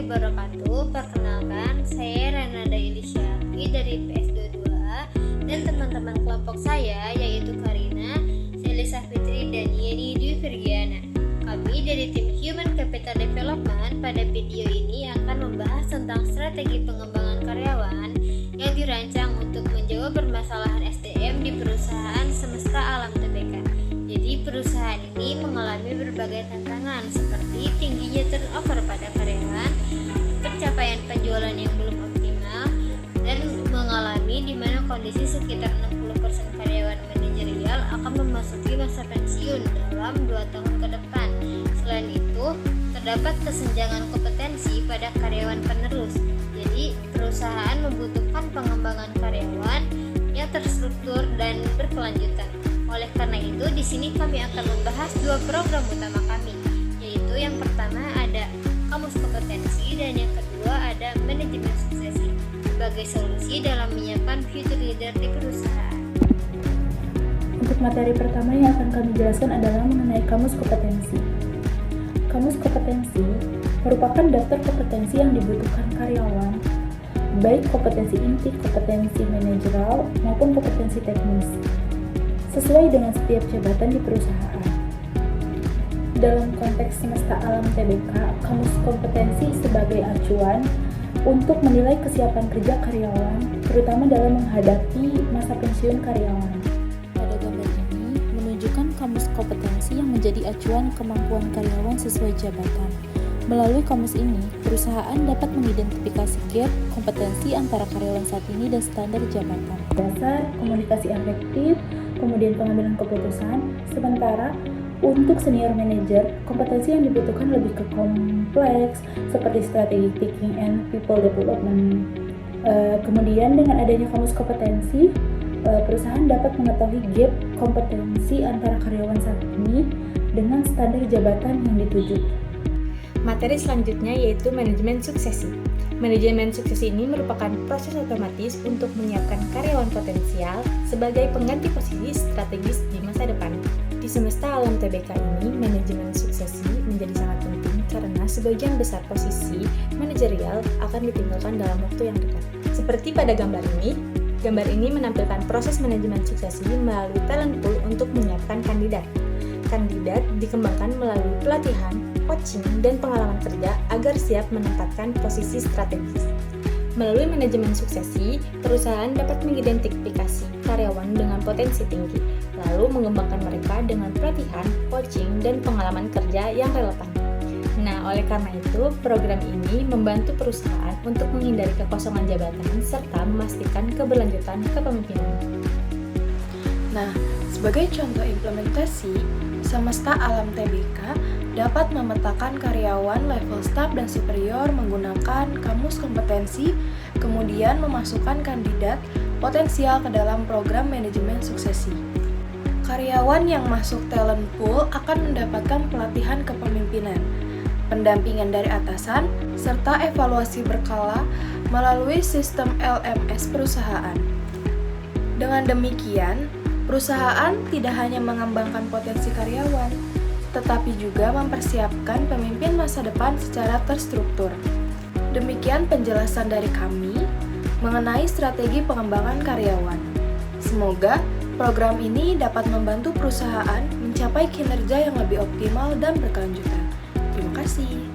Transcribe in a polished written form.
wabarakatuh. Perkenalkan, saya Renada Ilyasyafi dari PS22A dan teman-teman kelompok saya yaitu Karina, Selisa Fitri, dan Yeni Dwi Virgiana. Kami dari tim Human Capital Development pada video ini akan membahas tentang strategi pengembangan karyawan yang dirancang untuk menjawab permasalahan SDM di perusahaan Semesta Alam Tbk. Jadi perusahaan ini mengalami berbagai tantangan seperti tingginya turnover pada karyawan, pencapaian penjualan yang belum optimal, dan mengalami di mana kondisi sekitar 60% karyawan manajerial akan memasuki masa pensiun dalam 2 tahun ke depan. Selain itu, terdapat kesenjangan kompetensi pada karyawan penerus. Jadi, perusahaan membutuhkan pengembangan karyawan yang terstruktur dan berkelanjutan. Oleh karena itu, di sini kami akan membahas 2 program utama kami, yaitu yang pertama ada Kamus Kompetensi dan yang kedua ada Manajemen Suksesi sebagai solusi dalam menyiapkan future leader di perusahaan. Untuk materi pertama yang akan kami jelaskan adalah mengenai Kamus Kompetensi. Kamus Kompetensi merupakan daftar kompetensi yang dibutuhkan karyawan, baik kompetensi inti, kompetensi manajerial, maupun kompetensi teknis, sesuai dengan setiap jabatan di perusahaan. Dalam konteks Semesta Alam Tbk, Kamus Kompetensi sebagai acuan untuk menilai kesiapan kerja karyawan, terutama dalam menghadapi masa pensiun karyawan. Pada gambar ini menunjukkan kamus kompetensi yang menjadi acuan kemampuan karyawan sesuai jabatan. Melalui kamus ini, perusahaan dapat mengidentifikasi gap kompetensi antara karyawan saat ini dan standar jabatan. Dasar komunikasi efektif, kemudian pengambilan keputusan. Sementara untuk senior manager, kompetensi yang dibutuhkan lebih ke kompleks seperti strategi thinking and people development. Kemudian dengan adanya kamus kompetensi, perusahaan dapat mengetahui gap kompetensi antara karyawan saat ini dengan standar jabatan yang dituju. Materi selanjutnya yaitu manajemen suksesi. Manajemen suksesi ini merupakan proses otomatis untuk menyiapkan karyawan potensial sebagai pengganti posisi strategis di masa depan. Di Semesta Alam Tbk ini, manajemen suksesi menjadi sangat penting karena sebagian besar posisi manajerial akan ditinggalkan dalam waktu yang dekat. Seperti pada gambar ini menampilkan proses manajemen suksesi melalui talent pool untuk menyiapkan kandidat. Kandidat dikembangkan melalui pelatihan, coaching, dan pengalaman kerja agar siap menempatkan posisi strategis. Melalui manajemen suksesi, perusahaan dapat mengidentifikasi karyawan dengan potensi tinggi, lalu mengembangkan mereka dengan pelatihan, coaching, dan pengalaman kerja yang relevan. Nah, oleh karena itu, program ini membantu perusahaan untuk menghindari kekosongan jabatan serta memastikan keberlanjutan kepemimpinan. Nah, sebagai contoh implementasi, Semesta Alam Tbk dapat memetakan karyawan level staff dan superior menggunakan kamus kompetensi, kemudian memasukkan kandidat potensial ke dalam program manajemen suksesi. Karyawan yang masuk talent pool akan mendapatkan pelatihan kepemimpinan, pendampingan dari atasan, serta evaluasi berkala melalui sistem LMS perusahaan. Dengan demikian, perusahaan tidak hanya mengembangkan potensi karyawan, tetapi juga mempersiapkan pemimpin masa depan secara terstruktur. Demikian penjelasan dari kami mengenai strategi pengembangan karyawan. Semoga program ini dapat membantu perusahaan mencapai kinerja yang lebih optimal dan berkelanjutan. Terima kasih.